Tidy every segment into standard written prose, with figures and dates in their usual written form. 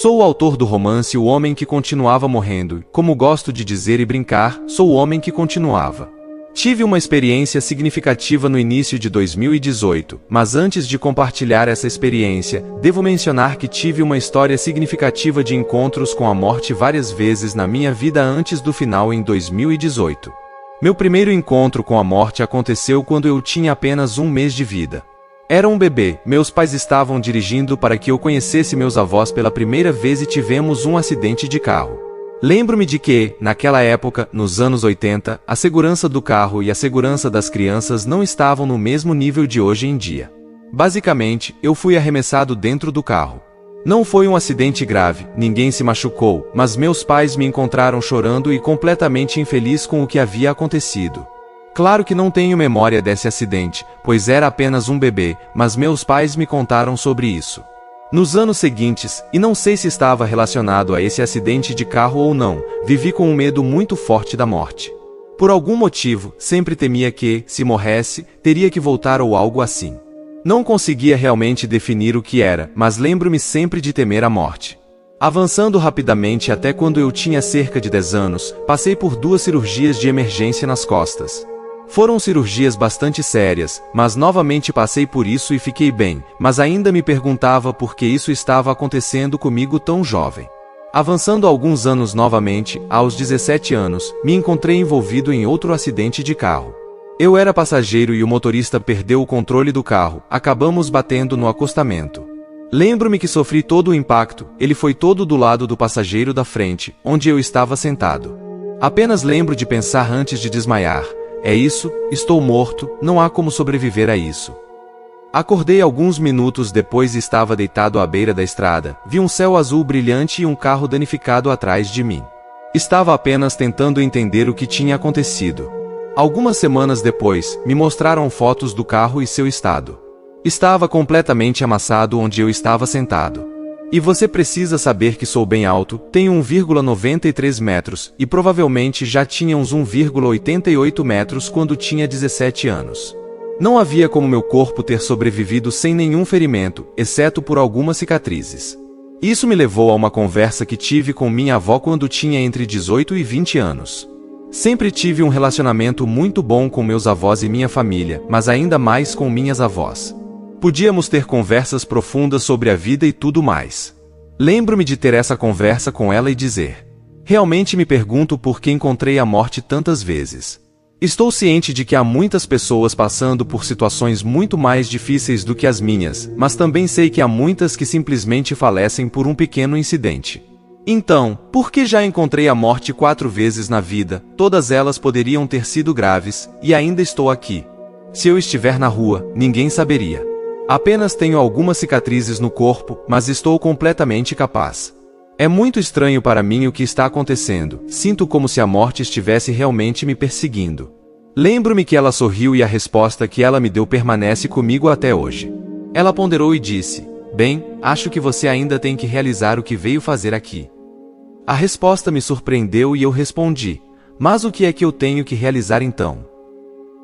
Sou o autor do romance O Homem que Continuava Morrendo, como gosto de dizer e brincar, sou o homem que continuava. Tive uma experiência significativa no início de 2018, mas antes de compartilhar essa experiência, devo mencionar que tive uma história significativa de encontros com a morte várias vezes na minha vida antes do final em 2018. Meu primeiro encontro com a morte aconteceu quando eu tinha apenas um mês de vida. Era um bebê, meus pais estavam dirigindo para que eu conhecesse meus avós pela primeira vez e tivemos um acidente de carro. Lembro-me de que, naquela época, nos anos 80, a segurança do carro e a segurança das crianças não estavam no mesmo nível de hoje em dia. Basicamente, eu fui arremessado dentro do carro. Não foi um acidente grave, ninguém se machucou, mas meus pais me encontraram chorando e completamente infeliz com o que havia acontecido. Claro que não tenho memória desse acidente, pois era apenas um bebê, mas meus pais me contaram sobre isso. Nos anos seguintes, e não sei se estava relacionado a esse acidente de carro ou não, vivi com um medo muito forte da morte. Por algum motivo, sempre temia que, se morresse, teria que voltar ou algo assim. Não conseguia realmente definir o que era, mas lembro-me sempre de temer a morte. Avançando rapidamente até quando eu tinha cerca de 10 anos, passei por 2 cirurgias de emergência nas costas. Foram cirurgias bastante sérias, mas novamente passei por isso e fiquei bem, mas ainda me perguntava por que isso estava acontecendo comigo tão jovem. Avançando alguns anos novamente, aos 17 anos, me encontrei envolvido em outro acidente de carro. Eu era passageiro e o motorista perdeu o controle do carro, acabamos batendo no acostamento. Lembro-me que sofri todo o impacto, ele foi todo do lado do passageiro da frente, onde eu estava sentado. Apenas lembro de pensar antes de desmaiar. É isso, estou morto, não há como sobreviver a isso. Acordei alguns minutos depois e estava deitado à beira da estrada, vi um céu azul brilhante e um carro danificado atrás de mim. Estava apenas tentando entender o que tinha acontecido. Algumas semanas depois, me mostraram fotos do carro e seu estado. Estava completamente amassado onde eu estava sentado. E você precisa saber que sou bem alto, tenho 1,93 metros, e provavelmente já tinha uns 1,88 metros quando tinha 17 anos. Não havia como meu corpo ter sobrevivido sem nenhum ferimento, exceto por algumas cicatrizes. Isso me levou a uma conversa que tive com minha avó quando tinha entre 18 e 20 anos. Sempre tive um relacionamento muito bom com meus avós e minha família, mas ainda mais com minhas avós. Podíamos ter conversas profundas sobre a vida e tudo mais. Lembro-me de ter essa conversa com ela e dizer: realmente me pergunto por que encontrei a morte tantas vezes. Estou ciente de que há muitas pessoas passando por situações muito mais difíceis do que as minhas, mas também sei que há muitas que simplesmente falecem por um pequeno incidente. Então, por que já encontrei a morte 4 vezes na vida, todas elas poderiam ter sido graves, e ainda estou aqui? Se eu estiver na rua, ninguém saberia. Apenas tenho algumas cicatrizes no corpo, mas estou completamente capaz. É muito estranho para mim o que está acontecendo, sinto como se a morte estivesse realmente me perseguindo. Lembro-me que ela sorriu e a resposta que ela me deu permanece comigo até hoje. Ela ponderou e disse: bem, acho que você ainda tem que realizar o que veio fazer aqui. A resposta me surpreendeu e eu respondi: mas o que é que eu tenho que realizar então?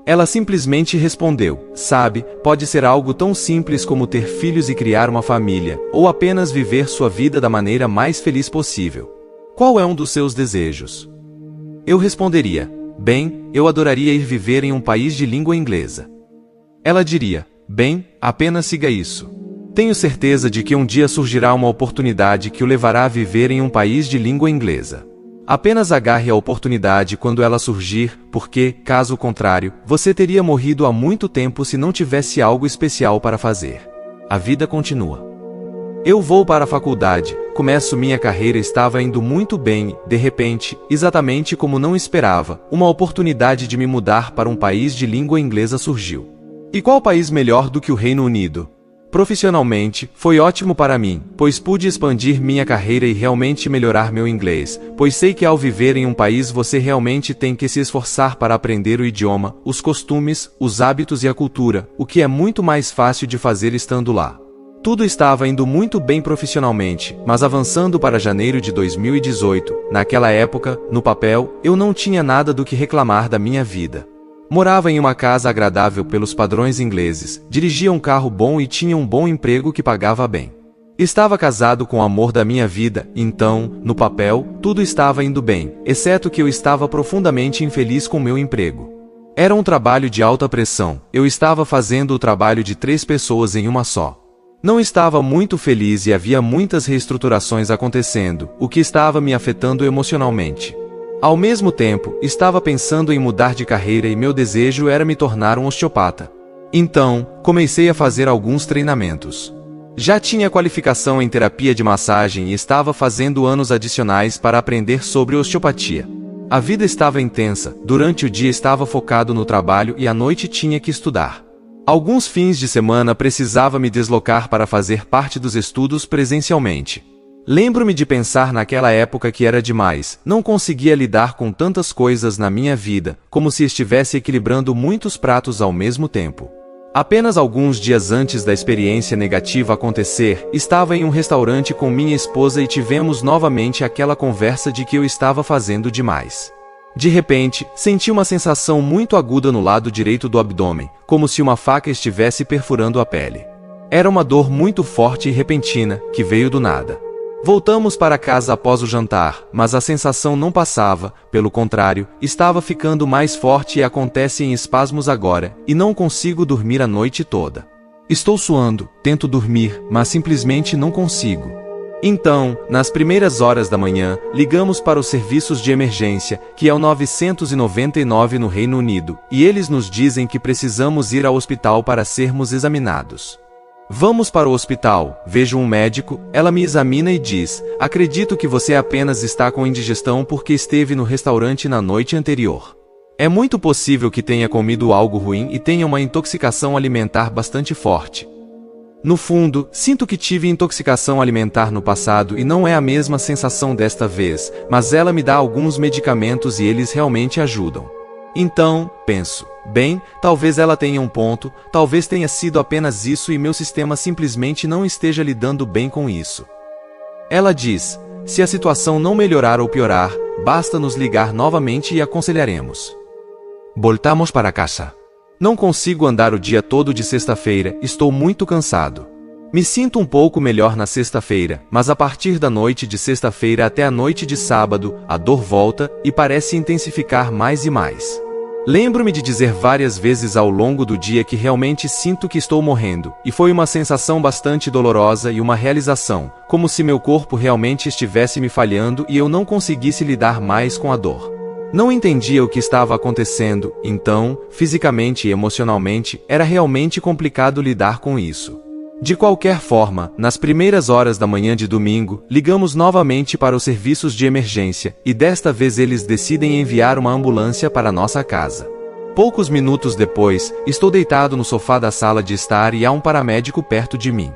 Ela simplesmente respondeu: sabe, pode ser algo tão simples como ter filhos e criar uma família, ou apenas viver sua vida da maneira mais feliz possível. Qual é um dos seus desejos? Eu responderia: bem, eu adoraria ir viver em um país de língua inglesa. Ela diria: bem, apenas siga isso. Tenho certeza de que um dia surgirá uma oportunidade que o levará a viver em um país de língua inglesa. Apenas agarre a oportunidade quando ela surgir, porque, caso contrário, você teria morrido há muito tempo se não tivesse algo especial para fazer. A vida continua. Eu vou para a faculdade, começo minha carreira, estava indo muito bem, de repente, exatamente como não esperava, uma oportunidade de me mudar para um país de língua inglesa surgiu. E qual país melhor do que o Reino Unido? Profissionalmente, foi ótimo para mim, pois pude expandir minha carreira e realmente melhorar meu inglês, pois sei que ao viver em um país você realmente tem que se esforçar para aprender o idioma, os costumes, os hábitos e a cultura, o que é muito mais fácil de fazer estando lá. Tudo estava indo muito bem profissionalmente, mas avançando para janeiro de 2018, naquela época, no papel, eu não tinha nada do que reclamar da minha vida. Morava em uma casa agradável pelos padrões ingleses, dirigia um carro bom e tinha um bom emprego que pagava bem. Estava casado com o amor da minha vida, então, no papel, tudo estava indo bem, exceto que eu estava profundamente infeliz com meu emprego. Era um trabalho de alta pressão, eu estava fazendo o trabalho de 3 pessoas em uma só. Não estava muito feliz e havia muitas reestruturações acontecendo, o que estava me afetando emocionalmente. Ao mesmo tempo, estava pensando em mudar de carreira e meu desejo era me tornar um osteopata. Então, comecei a fazer alguns treinamentos. Já tinha qualificação em terapia de massagem e estava fazendo anos adicionais para aprender sobre osteopatia. A vida estava intensa, durante o dia estava focado no trabalho e à noite tinha que estudar. Alguns fins de semana precisava me deslocar para fazer parte dos estudos presencialmente. Lembro-me de pensar naquela época que era demais, não conseguia lidar com tantas coisas na minha vida, como se estivesse equilibrando muitos pratos ao mesmo tempo. Apenas alguns dias antes da experiência negativa acontecer, estava em um restaurante com minha esposa e tivemos novamente aquela conversa de que eu estava fazendo demais. De repente, senti uma sensação muito aguda no lado direito do abdômen, como se uma faca estivesse perfurando a pele. Era uma dor muito forte e repentina, que veio do nada. Voltamos para casa após o jantar, mas a sensação não passava, pelo contrário, estava ficando mais forte e acontece em espasmos agora, e não consigo dormir a noite toda. Estou suando, tento dormir, mas simplesmente não consigo. Então, nas primeiras horas da manhã, ligamos para os serviços de emergência, que é o 999 no Reino Unido, e eles nos dizem que precisamos ir ao hospital para sermos examinados. Vamos para o hospital, vejo um médico, ela me examina e diz: acredito que você apenas está com indigestão porque esteve no restaurante na noite anterior. É muito possível que tenha comido algo ruim e tenha uma intoxicação alimentar bastante forte. No fundo, sinto que tive intoxicação alimentar no passado e não é a mesma sensação desta vez, mas ela me dá alguns medicamentos e eles realmente ajudam. Então, penso, bem, talvez ela tenha um ponto, talvez tenha sido apenas isso e meu sistema simplesmente não esteja lidando bem com isso. Ela diz: se a situação não melhorar ou piorar, basta nos ligar novamente e aconselharemos. Voltamos para casa. Não consigo andar o dia todo de sexta-feira, estou muito cansado. Me sinto um pouco melhor na sexta-feira, mas a partir da noite de sexta-feira até a noite de sábado, a dor volta e parece intensificar mais e mais. Lembro-me de dizer várias vezes ao longo do dia que realmente sinto que estou morrendo, e foi uma sensação bastante dolorosa e uma realização, como se meu corpo realmente estivesse me falhando e eu não conseguisse lidar mais com a dor. Não entendia o que estava acontecendo, então, fisicamente e emocionalmente, era realmente complicado lidar com isso. De qualquer forma, nas primeiras horas da manhã de domingo, ligamos novamente para os serviços de emergência, e desta vez eles decidem enviar uma ambulância para nossa casa. Poucos minutos depois, estou deitado no sofá da sala de estar e há um paramédico perto de mim.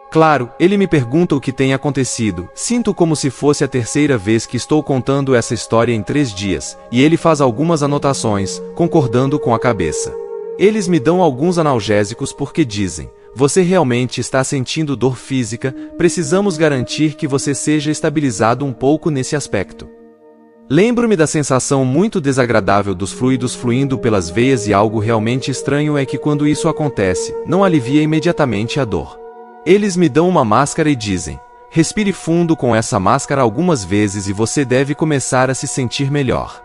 Claro, ele me pergunta o que tem acontecido, sinto como se fosse a terceira vez que estou contando essa história em 3 dias, e ele faz algumas anotações, concordando com a cabeça. Eles me dão alguns analgésicos porque dizem: você realmente está sentindo dor física, precisamos garantir que você seja estabilizado um pouco nesse aspecto. Lembro-me da sensação muito desagradável dos fluidos fluindo pelas veias e algo realmente estranho é que quando isso acontece, não alivia imediatamente a dor. Eles me dão uma máscara e dizem: respire fundo com essa máscara algumas vezes e você deve começar a se sentir melhor.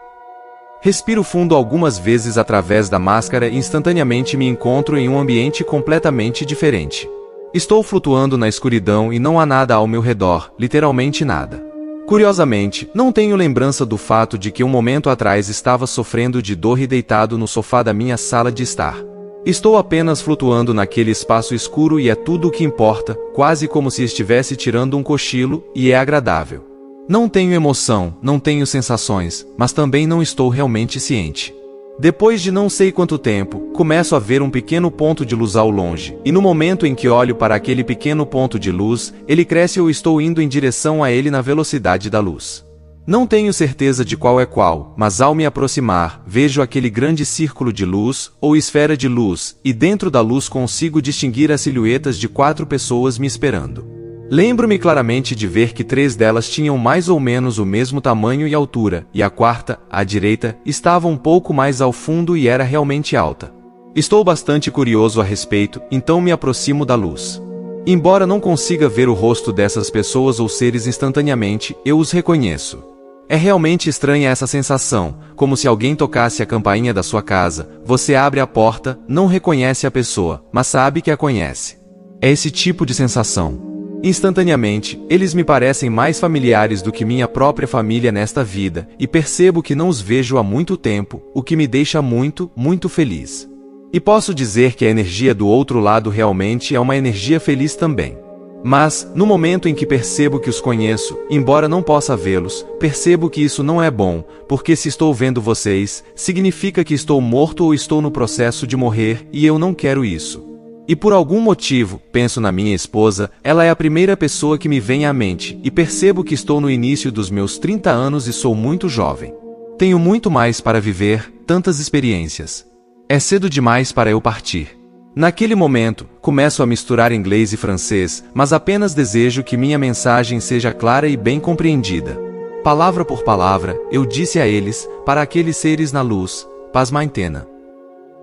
Respiro fundo algumas vezes através da máscara e instantaneamente me encontro em um ambiente completamente diferente. Estou flutuando na escuridão e não há nada ao meu redor, literalmente nada. Curiosamente, não tenho lembrança do fato de que um momento atrás estava sofrendo de dor e deitado no sofá da minha sala de estar. Estou apenas flutuando naquele espaço escuro e é tudo o que importa, quase como se estivesse tirando um cochilo, e é agradável. Não tenho emoção, não tenho sensações, mas também não estou realmente ciente. Depois de não sei quanto tempo, começo a ver um pequeno ponto de luz ao longe, e no momento em que olho para aquele pequeno ponto de luz, ele cresce e eu estou indo em direção a ele na velocidade da luz. Não tenho certeza de qual é qual, mas ao me aproximar, vejo aquele grande círculo de luz, ou esfera de luz, e dentro da luz consigo distinguir as silhuetas de 4 pessoas me esperando. Lembro-me claramente de ver que 3 delas tinham mais ou menos o mesmo tamanho e altura, e a quarta, à direita, estava um pouco mais ao fundo e era realmente alta. Estou bastante curioso a respeito, então me aproximo da luz. Embora não consiga ver o rosto dessas pessoas ou seres instantaneamente, eu os reconheço. É realmente estranha essa sensação, como se alguém tocasse a campainha da sua casa, você abre a porta, não reconhece a pessoa, mas sabe que a conhece. É esse tipo de sensação. Instantaneamente, eles me parecem mais familiares do que minha própria família nesta vida, e percebo que não os vejo há muito tempo, o que me deixa muito, muito feliz. E posso dizer que a energia do outro lado realmente é uma energia feliz também. Mas, no momento em que percebo que os conheço, embora não possa vê-los, percebo que isso não é bom, porque se estou vendo vocês, significa que estou morto ou estou no processo de morrer, e eu não quero isso. E por algum motivo, penso na minha esposa, ela é a primeira pessoa que me vem à mente, e percebo que estou no início dos meus 30 anos e sou muito jovem. Tenho muito mais para viver, tantas experiências. É cedo demais para eu partir. Naquele momento, começo a misturar inglês e francês, mas apenas desejo que minha mensagem seja clara e bem compreendida. Palavra por palavra, eu disse a eles, para aqueles seres na luz, paz maintena.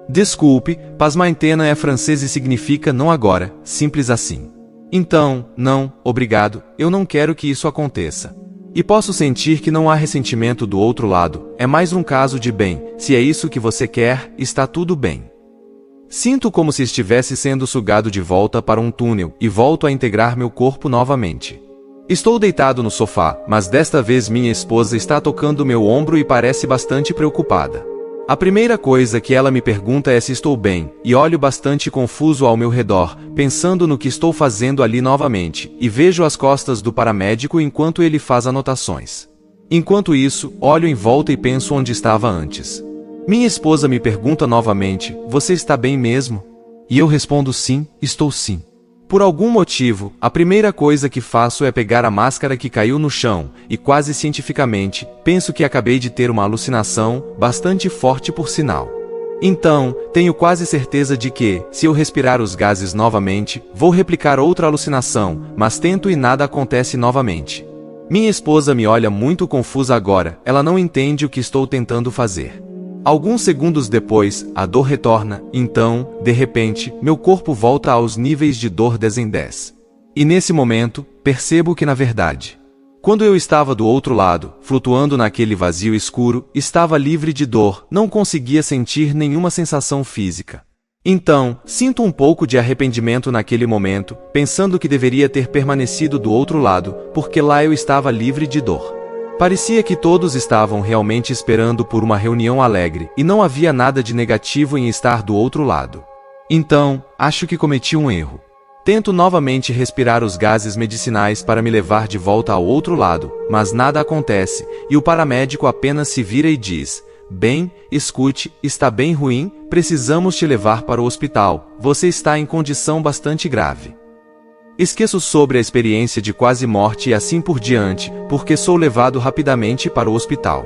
Desculpe, paz maintena é francês e significa não agora, simples assim. Então, não, obrigado, eu não quero que isso aconteça. E posso sentir que não há ressentimento do outro lado, é mais um caso de bem, se é isso que você quer, está tudo bem. Sinto como se estivesse sendo sugado de volta para um túnel e volto a integrar meu corpo novamente. Estou deitado no sofá, mas desta vez minha esposa está tocando meu ombro e parece bastante preocupada. A primeira coisa que ela me pergunta é se estou bem, e olho bastante confuso ao meu redor, pensando no que estou fazendo ali novamente, e vejo as costas do paramédico enquanto ele faz anotações. Enquanto isso, olho em volta e penso onde estava antes. Minha esposa me pergunta novamente, você está bem mesmo? E eu respondo sim, estou sim. Por algum motivo, a primeira coisa que faço é pegar a máscara que caiu no chão, e quase cientificamente, penso que acabei de ter uma alucinação, bastante forte por sinal. Então, tenho quase certeza de que, se eu respirar os gases novamente, vou replicar outra alucinação, mas tento e nada acontece novamente. Minha esposa me olha muito confusa agora, ela não entende o que estou tentando fazer. Alguns segundos depois, a dor retorna, então, de repente, meu corpo volta aos níveis de dor 10 em 10. E nesse momento, percebo que na verdade, quando eu estava do outro lado, flutuando naquele vazio escuro, estava livre de dor, não conseguia sentir nenhuma sensação física. Então, sinto um pouco de arrependimento naquele momento, pensando que deveria ter permanecido do outro lado, porque lá eu estava livre de dor. Parecia que todos estavam realmente esperando por uma reunião alegre, e não havia nada de negativo em estar do outro lado. Então, acho que cometi um erro. Tento novamente respirar os gases medicinais para me levar de volta ao outro lado, mas nada acontece, e o paramédico apenas se vira e diz, bem, escute, está bem ruim, precisamos te levar para o hospital, você está em condição bastante grave. Esqueço sobre a experiência de quase morte e assim por diante, porque sou levado rapidamente para o hospital.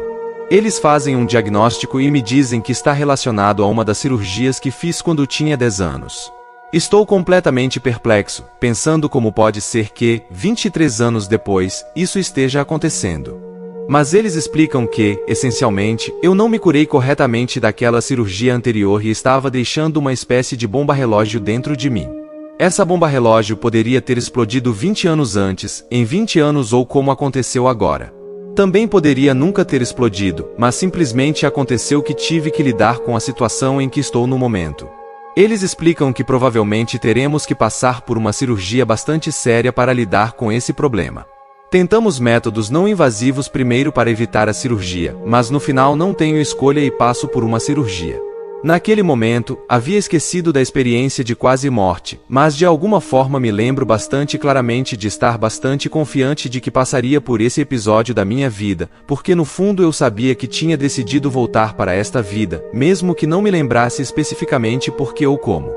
Eles fazem um diagnóstico e me dizem que está relacionado a uma das cirurgias que fiz quando tinha 10 anos. Estou completamente perplexo, pensando como pode ser que, 23 anos depois, isso esteja acontecendo. Mas eles explicam que, essencialmente, eu não me curei corretamente daquela cirurgia anterior e estava deixando uma espécie de bomba-relógio dentro de mim. Essa bomba-relógio poderia ter explodido 20 anos antes, em 20 anos ou como aconteceu agora. Também poderia nunca ter explodido, mas simplesmente aconteceu que tive que lidar com a situação em que estou no momento. Eles explicam que provavelmente teremos que passar por uma cirurgia bastante séria para lidar com esse problema. Tentamos métodos não invasivos primeiro para evitar a cirurgia, mas no final não tenho escolha e passo por uma cirurgia. Naquele momento, havia esquecido da experiência de quase morte, mas de alguma forma me lembro bastante claramente de estar bastante confiante de que passaria por esse episódio da minha vida, porque no fundo eu sabia que tinha decidido voltar para esta vida, mesmo que não me lembrasse especificamente por que ou como.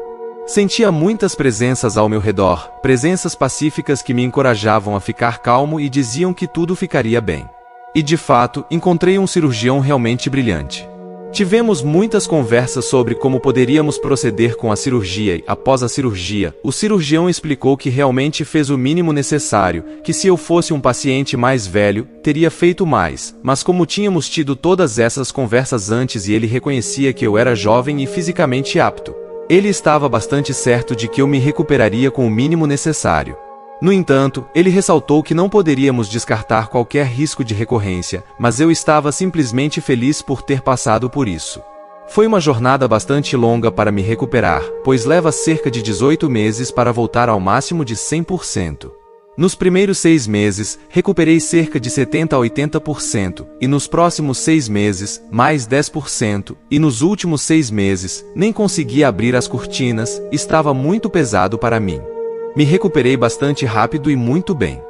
Sentia muitas presenças ao meu redor, presenças pacíficas que me encorajavam a ficar calmo e diziam que tudo ficaria bem. E de fato, encontrei um cirurgião realmente brilhante. Tivemos muitas conversas sobre como poderíamos proceder com a cirurgia e, após a cirurgia, o cirurgião explicou que realmente fez o mínimo necessário, que se eu fosse um paciente mais velho, teria feito mais, mas como tínhamos tido todas essas conversas antes e ele reconhecia que eu era jovem e fisicamente apto, Ele estava bastante certo de que eu me recuperaria com o mínimo necessário. No entanto, ele ressaltou que não poderíamos descartar qualquer risco de recorrência, mas eu estava simplesmente feliz por ter passado por isso. Foi uma jornada bastante longa para me recuperar, pois leva cerca de 18 meses para voltar ao máximo de 100%. Nos primeiros 6 meses, recuperei cerca de 70 a 80%, e nos próximos 6 meses, mais 10%, e nos últimos 6 meses, nem consegui abrir as cortinas, estava muito pesado para mim. Me recuperei bastante rápido e muito bem.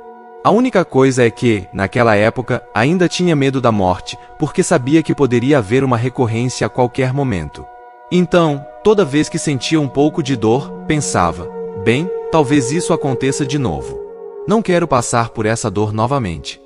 A única coisa é que, naquela época, ainda tinha medo da morte, porque sabia que poderia haver uma recorrência a qualquer momento. Então, toda vez que sentia um pouco de dor, pensava, bem, talvez isso aconteça de novo. Não quero passar por essa dor novamente.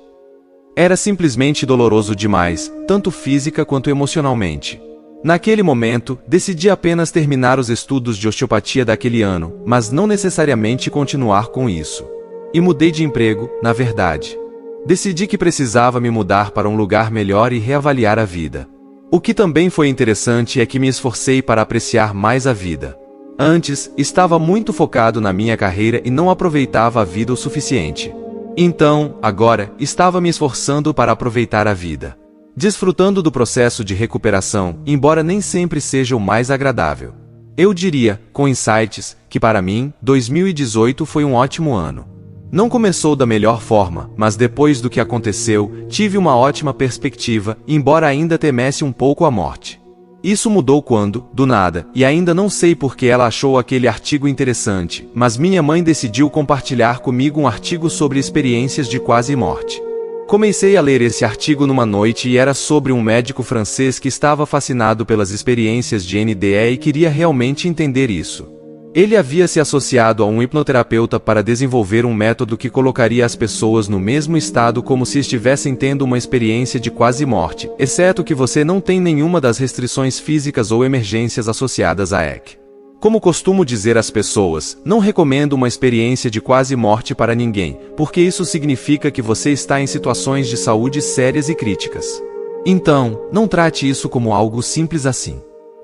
Era simplesmente doloroso demais, tanto física quanto emocionalmente. Naquele momento, decidi apenas terminar os estudos de osteopatia daquele ano, mas não necessariamente continuar com isso. E mudei de emprego, na verdade. Decidi que precisava me mudar para um lugar melhor e reavaliar a vida. O que também foi interessante é que me esforcei para apreciar mais a vida. Antes, estava muito focado na minha carreira e não aproveitava a vida o suficiente. Então, agora, estava me esforçando para aproveitar a vida. Desfrutando do processo de recuperação, embora nem sempre seja o mais agradável. Eu diria, com insights, que para mim, 2018 foi um ótimo ano. Não começou da melhor forma, mas depois do que aconteceu, tive uma ótima perspectiva, embora ainda temesse um pouco a morte. Isso mudou quando, do nada, e ainda não sei porque ela achou aquele artigo interessante, mas minha mãe decidiu compartilhar comigo um artigo sobre experiências de quase morte. Comecei a ler esse artigo numa noite e era sobre um médico francês que estava fascinado pelas experiências de NDE e queria realmente entender isso. Ele havia se associado a um hipnoterapeuta para desenvolver um método que colocaria as pessoas no mesmo estado como se estivessem tendo uma experiência de quase morte, exceto que você não tem nenhuma das restrições físicas ou emergências associadas à EC. Como costumo dizer às pessoas, não recomendo uma experiência de quase morte para ninguém, porque isso significa que você está em situações de saúde sérias e críticas. Então, não trate isso como algo simples assim.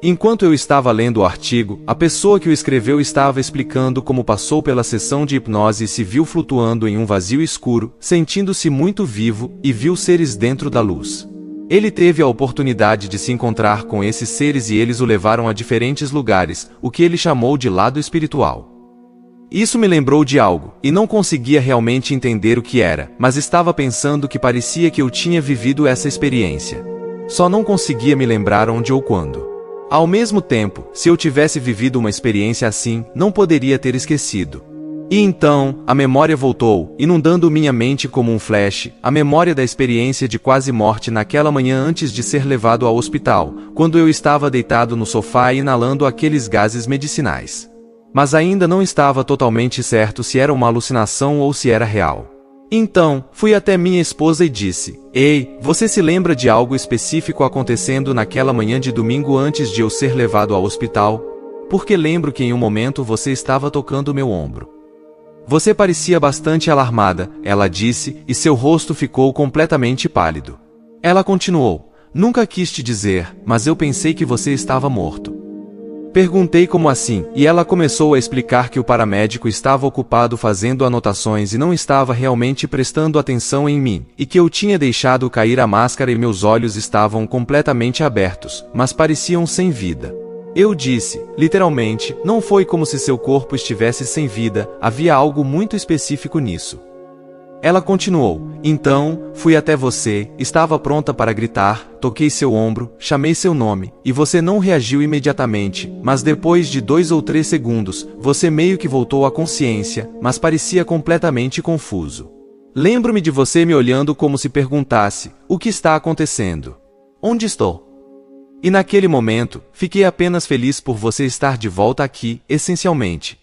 Enquanto eu estava lendo o artigo, a pessoa que o escreveu estava explicando como passou pela sessão de hipnose e se viu flutuando em um vazio escuro, sentindo-se muito vivo, e viu seres dentro da luz. Ele teve a oportunidade de se encontrar com esses seres e eles o levaram a diferentes lugares, o que ele chamou de lado espiritual. Isso me lembrou de algo, e não conseguia realmente entender o que era, mas estava pensando que parecia que eu tinha vivido essa experiência. Só não conseguia me lembrar onde ou quando. Ao mesmo tempo, se eu tivesse vivido uma experiência assim, não poderia ter esquecido. E então, a memória voltou, inundando minha mente como um flash, a memória da experiência de quase morte naquela manhã antes de ser levado ao hospital, quando eu estava deitado no sofá inalando aqueles gases medicinais. Mas ainda não estava totalmente certo se era uma alucinação ou se era real. Então, fui até minha esposa e disse, "Ei, você se lembra de algo específico acontecendo naquela manhã de domingo antes de eu ser levado ao hospital? Porque lembro que em um momento você estava tocando meu ombro. Você parecia bastante alarmada", ela disse, e seu rosto ficou completamente pálido. Ela continuou, "Nunca quis te dizer, mas eu pensei que você estava morto." Perguntei como assim, e ela começou a explicar que o paramédico estava ocupado fazendo anotações e não estava realmente prestando atenção em mim, e que eu tinha deixado cair a máscara e meus olhos estavam completamente abertos, mas pareciam sem vida. Eu disse, literalmente, não foi como se seu corpo estivesse sem vida, havia algo muito específico nisso. Ela continuou, "Então, fui até você, estava pronta para gritar, toquei seu ombro, chamei seu nome, e você não reagiu imediatamente, mas depois de 2 ou 3 segundos, você meio que voltou à consciência, mas parecia completamente confuso. Lembro-me de você me olhando como se perguntasse, o que está acontecendo? Onde estou? E naquele momento, fiquei apenas feliz por você estar de volta aqui, essencialmente."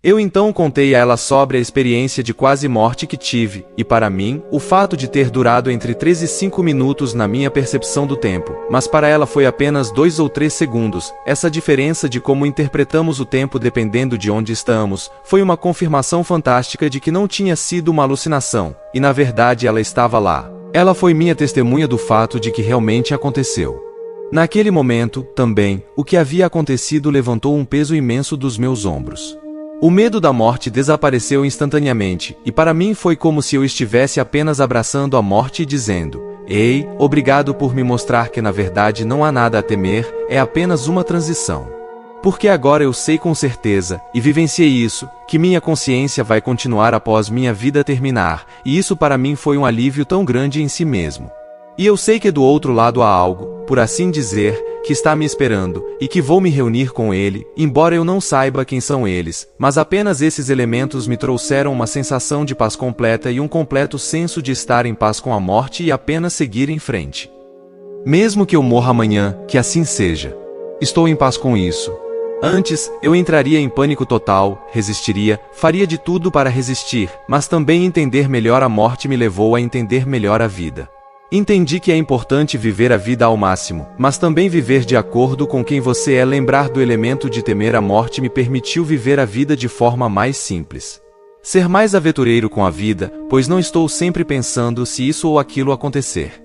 Eu então contei a ela sobre a experiência de quase morte que tive, e para mim, o fato de ter durado entre 3 e 5 minutos na minha percepção do tempo, mas para ela foi apenas 2 ou 3 segundos, essa diferença de como interpretamos o tempo dependendo de onde estamos, foi uma confirmação fantástica de que não tinha sido uma alucinação, e na verdade ela estava lá. Ela foi minha testemunha do fato de que realmente aconteceu. Naquele momento, também, o que havia acontecido levantou um peso imenso dos meus ombros. O medo da morte desapareceu instantaneamente, e para mim foi como se eu estivesse apenas abraçando a morte e dizendo: "Ei, obrigado por me mostrar que na verdade não há nada a temer, é apenas uma transição. Porque agora eu sei com certeza, e vivenciei isso, que minha consciência vai continuar após minha vida terminar, e isso para mim foi um alívio tão grande em si mesmo. E eu sei que do outro lado há algo, por assim dizer, que está me esperando, e que vou me reunir com ele, embora eu não saiba quem são eles, mas apenas esses elementos me trouxeram uma sensação de paz completa e um completo senso de estar em paz com a morte e apenas seguir em frente. Mesmo que eu morra amanhã, que assim seja. Estou em paz com isso. Antes, eu entraria em pânico total, resistiria, faria de tudo para resistir, mas também entender melhor a morte me levou a entender melhor a vida. Entendi que é importante viver a vida ao máximo, mas também viver de acordo com quem você é. Lembrar do elemento de temer a morte me permitiu viver a vida de forma mais simples. Ser mais aventureiro com a vida, pois não estou sempre pensando se isso ou aquilo acontecer.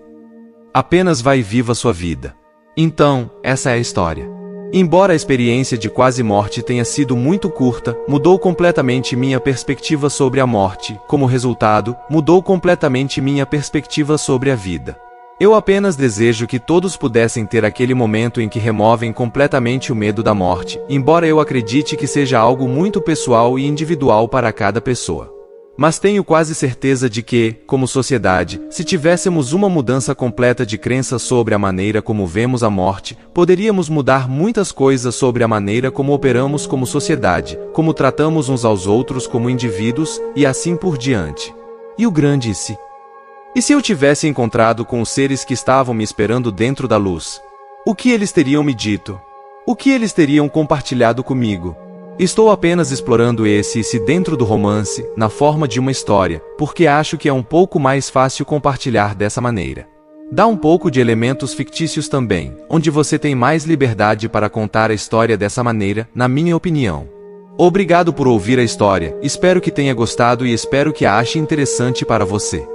Apenas vai e viva sua vida. Então, essa é a história. Embora a experiência de quase morte tenha sido muito curta, mudou completamente minha perspectiva sobre a morte. Como resultado, mudou completamente minha perspectiva sobre a vida. Eu apenas desejo que todos pudessem ter aquele momento em que removem completamente o medo da morte, embora eu acredite que seja algo muito pessoal e individual para cada pessoa. Mas tenho quase certeza de que, como sociedade, se tivéssemos uma mudança completa de crença sobre a maneira como vemos a morte, poderíamos mudar muitas coisas sobre a maneira como operamos como sociedade, como tratamos uns aos outros como indivíduos, e assim por diante. E o grande se? E se eu tivesse encontrado com os seres que estavam me esperando dentro da luz? O que eles teriam me dito? O que eles teriam compartilhado comigo? Estou apenas explorando esse e se dentro do romance, na forma de uma história, porque acho que é um pouco mais fácil compartilhar dessa maneira. Dá um pouco de elementos fictícios também, onde você tem mais liberdade para contar a história dessa maneira, na minha opinião. Obrigado por ouvir a história, espero que tenha gostado e espero que a ache interessante para você.